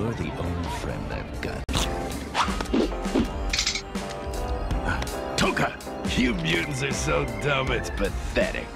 You're the only friend I've got. Tokka! You mutants are so dumb, it's pathetic.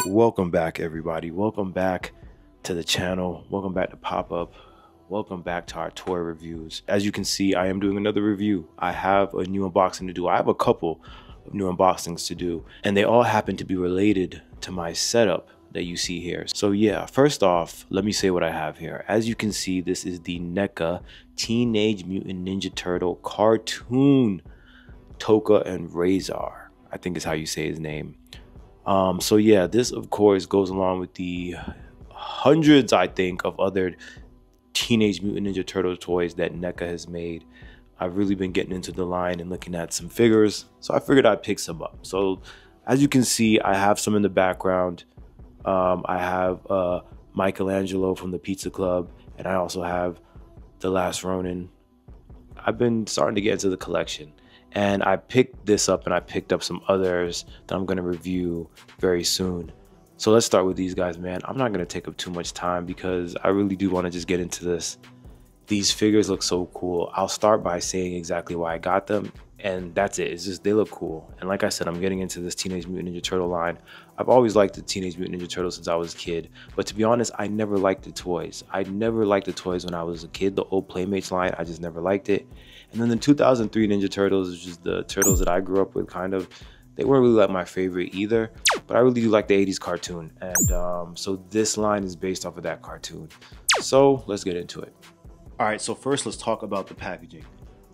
Welcome back, everybody. Welcome back to the channel. Welcome back to Pop-Up. Welcome back to our toy reviews. As you can see, I am doing another review. I have a new unboxing to do. I have a couple of new unboxings to do, and they all happen to be related to my setup that you see here. So yeah, first off, let me say what I have here. As you can see, this is the Neca Teenage Mutant Ninja Turtle cartoon Tokka And Rahzar, I think is how you say his name. So yeah, this of course goes along with the hundreds, I think, of other Teenage Mutant Ninja Turtle toys that Neca has made. I've really been getting into the line and looking at some figures, so I figured I'd pick some up. So as you can see, I have some in the background. I have Michelangelo from the Pizza Club, and I also have The Last Ronin. I've been starting to get into the collection, and I picked this up and I picked up some others that I'm going to review very soon. So let's start with these guys, man. I'm not going to take up too much time because I really do want to just get into this. These figures look so cool. I'll start by saying exactly why I got them, and that's it. It's just they look cool. And like I said, I'm getting into this Teenage Mutant Ninja Turtle line. I've always liked the Teenage Mutant Ninja Turtles since I was a kid, but to be honest, I never liked the toys. I never liked the toys when I was a kid. The old Playmates line, I just never liked it. And then the 2003 Ninja Turtles, which is the Turtles that I grew up with, kind of, they weren't really like my favorite either, but I really do like the 80s cartoon. And so this line is based off of that cartoon. So let's get into it. All right, so first let's talk about the packaging.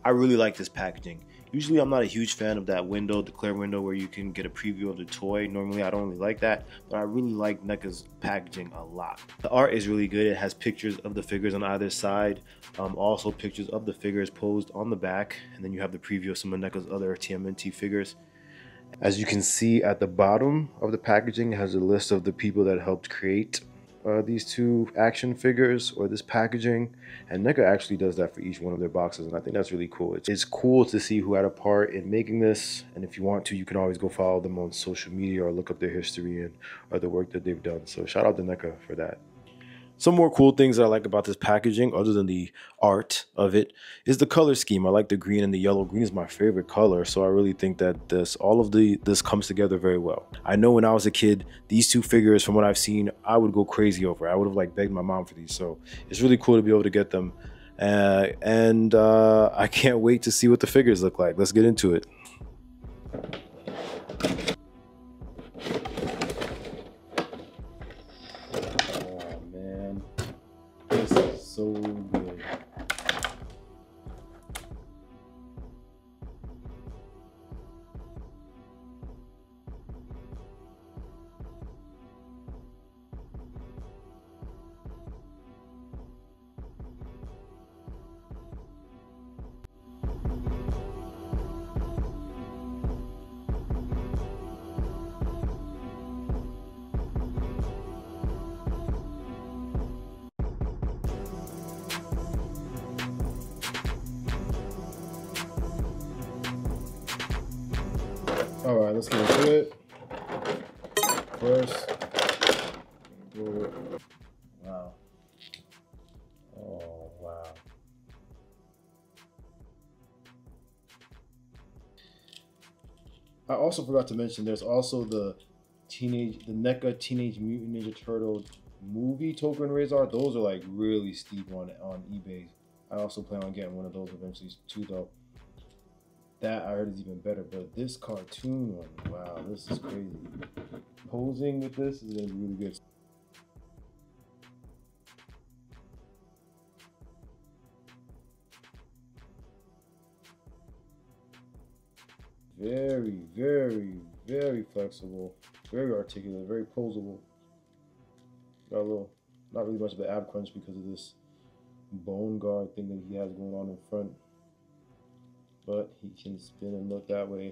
I really like this packaging. Usually I'm not a huge fan of that window, the clear window where you can get a preview of the toy. Normally I don't really like that, but I really like Neca's packaging a lot. The art is really good. It has pictures of the figures on either side, also pictures of the figures posed on the back, and then you have the preview of some of Neca's other TMNT figures. As you can see at the bottom of the packaging, it has a list of the people that helped create these two action figures or this packaging, and Neca actually does that for each one of their boxes, and I think that's really cool. It's cool to see who had a part in making this, and if you want to, you can always go follow them on social media or look up their history and or the work that they've done. So shout out to Neca for that. Some more cool things that I like about this packaging, other than the art of it, is the color scheme. I like the green and the yellow. Green is my favorite color, so I really think that this comes together very well. I know when I was a kid, these two figures, from what I've seen, I would go crazy over. I would have like begged my mom for these, so it's really cool to be able to get them. I can't wait to see what the figures look like. Let's get into it. So good. All right, let's get into it. First, wow. Oh, wow. I also forgot to mention there's also the Neca Teenage Mutant Ninja Turtle movie Tokka And Rahzar. Those are like really steep on eBay. I also plan on getting one of those eventually too, though. That I heard is even better, but this cartoon one, wow, this is crazy. Posing with this is gonna be really good. Very, very, very flexible, very articulate, very posable. Got a little, not really much of an ab crunch because of this bone guard thing that he has going on in front. But he can spin and look that way.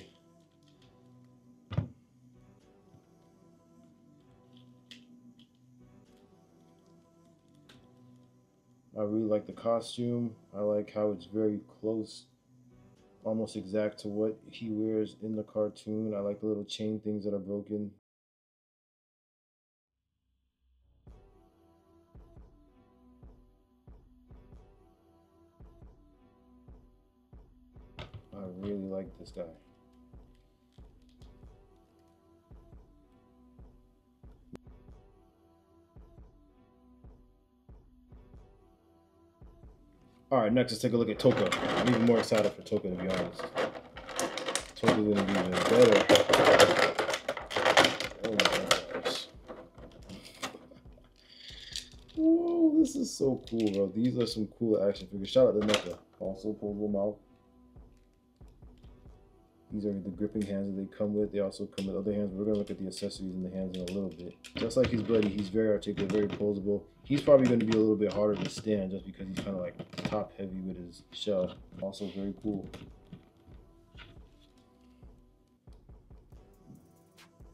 I really like the costume. I like how it's very close, almost exact to what he wears in the cartoon. I like the little chain things that are broken. really like this guy. All right, next let's take a look at Tokka. I'm even more excited for Tokka, to be honest. Tokka's gonna be even better. Oh my gosh. Whoa, this is so cool, bro. These are some cool action figures. Shout out to Neca. Also pulls them out. These are the gripping hands that they come with. They also come with other hands. We're going to look at the accessories in the hands in a little bit. Just like his buddy, he's very articulate, very posable. He's probably going to be a little bit harder to stand just because he's kind of like top heavy with his shell. Also very cool.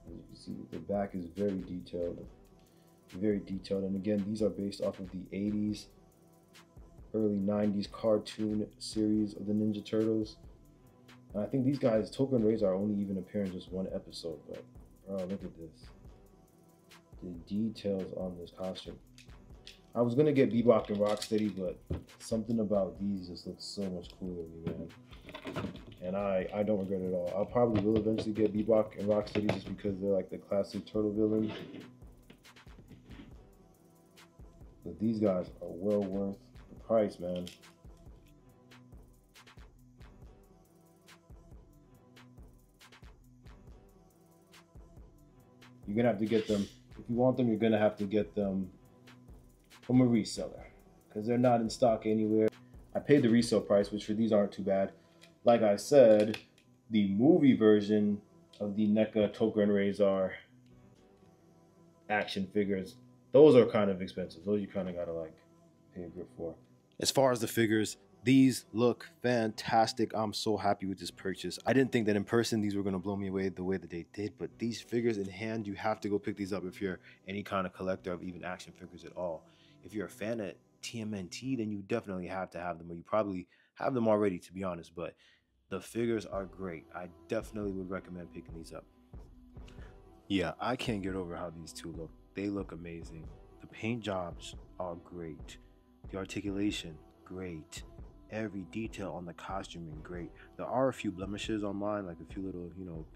As you can see, the back is very detailed. Very detailed. And again, these are based off of the 80s, early 90s cartoon series of the Ninja Turtles. And I think these guys, Tokka and Rahzar, only even appear in just one episode, but bro, look at this. The details on this costume. I was gonna get Bebop and Rocksteady, but something about these just looks so much cooler to me, man. And I don't regret it at all. I'll probably will eventually get Bebop and Rocksteady just because they're like the classic turtle villain. But these guys are well worth the price, man. You're gonna have to get them, if you want them, you're gonna have to get them from a reseller because they're not in stock anywhere. I paid the resale price, which for these aren't too bad. Like I said, the movie version of the Neca, Tokka and Rahzar action figures, those are kind of expensive. Those you kind of gotta like pay a grip for. As far as the figures, these look fantastic. I'm so happy with this purchase. I didn't think that in person these were going to blow me away the way that they did, but these figures in hand, you have to go pick these up if you're any kind of collector of even action figures at all. If you're a fan of TMNT, then you definitely have to have them, or you probably have them already, to be honest, but the figures are great. I definitely would recommend picking these up. Yeah, I can't get over how these two look. They look amazing. The paint jobs are great. The articulation, great. Every detail on the costuming, great. There are a few blemishes on mine, like a few little,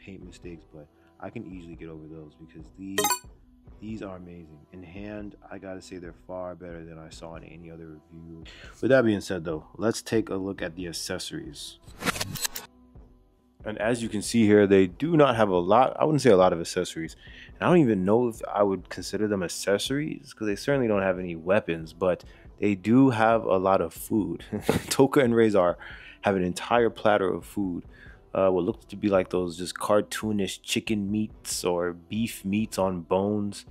paint mistakes, but I can easily get over those because these are amazing. In hand, I gotta say they're far better than I saw in any other review. With that being said though, let's take a look at the accessories. And as you can see here, they do not have a lot, I wouldn't say a lot of accessories. And I don't even know if I would consider them accessories because they certainly don't have any weapons, but they do have a lot of food. Tokka and Rahzar have an entire platter of food. What looks to be like those just cartoonish chicken meats or beef meats on bones.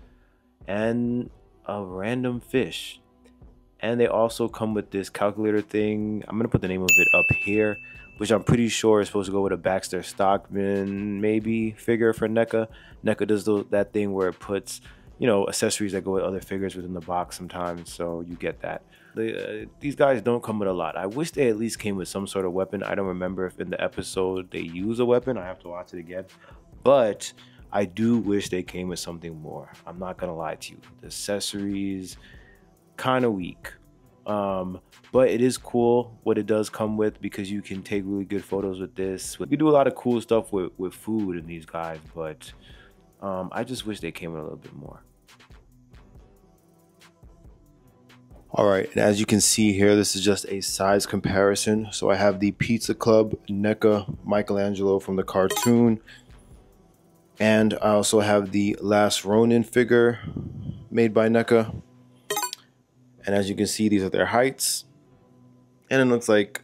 And a random fish. And they also come with this calculator thing. I'm going to put the name of it up here, which I'm pretty sure is supposed to go with a Baxter Stockman maybe figure for Neca. Neca does that thing where it puts, accessories that go with other figures within the box sometimes, so you get that. These guys don't come with a lot. I wish they at least came with some sort of weapon. I don't remember if in the episode they use a weapon. I have to watch it again. But I do wish they came with something more. I'm not gonna lie to you. The accessories, kind of weak. But it is cool what it does come with because you can take really good photos with this. You can do a lot of cool stuff with food in these guys, but I just wish they came with a little bit more. All right, and as you can see here, this is just a size comparison. So I have the Pizza Club Neca Michelangelo from the cartoon. And I also have the Last Ronin figure made by Neca. And as you can see, these are their heights. And it looks like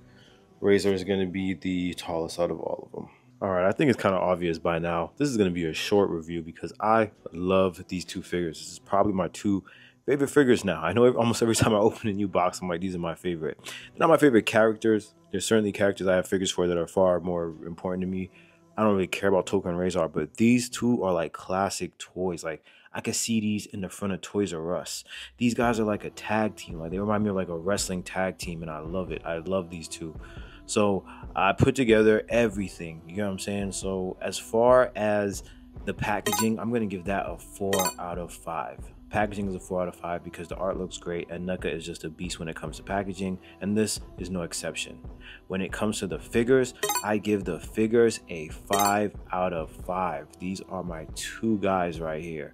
Rahzar is going to be the tallest out of all of them. All right, I think it's kind of obvious by now. This is going to be a short review because I love these two figures. This is probably my two favorite figures now. I know almost every time I open a new box, I'm like, these are my favorite. They're not my favorite characters. There's certainly characters I have figures for that are far more important to me. I don't really care about Tokka and Rahzar, but these two are like classic toys. Like, I could see these in the front of Toys R Us. These guys are like a tag team. Like, they remind me of like a wrestling tag team, and I love it. I love these two. So I put together everything. You know what I'm saying? So as far as The packaging, I'm going to give that a 4 out of 5. Packaging is a 4 out of 5 because the art looks great, and Neca is just a beast when it comes to packaging, and this is no exception. When it comes to the figures, I give the figures a 5 out of 5. These are my two guys right here.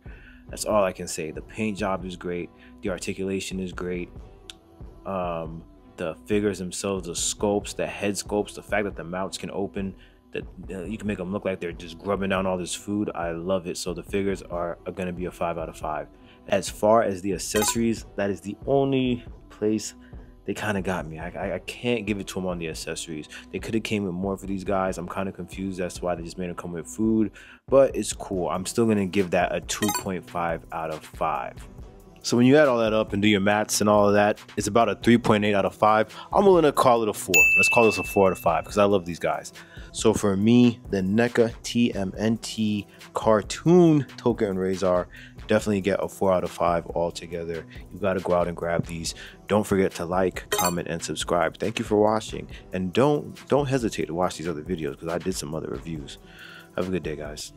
That's all I can say. The paint job is great. The articulation is great. The figures themselves, the sculpts, the head sculpts, the fact that the mouths can open, that you can make them look like they're just grubbing down all this food. I love it. So the figures are going to be a 5 out of 5. As far as the accessories, that is the only place they kind of got me. I can't give it to them on the accessories. They could have came with more for these guys. I'm kind of confused as to why they just made them come with food, but it's cool. I'm still going to give that a 2.5 out of 5. So when you add all that up and do your maths and all of that, it's about a 3.8 out of 5. I'm willing to call it a 4. Let's call this a 4 out of 5 because I love these guys. So for me, the Neca Tmnt cartoon Tokka And Rahzar definitely get a 4 out of 5 altogether. You got to go out and grab these. Don't forget to like, comment, and subscribe. Thank you for watching. And don't hesitate to watch these other videos because I did some other reviews. Have a good day, guys.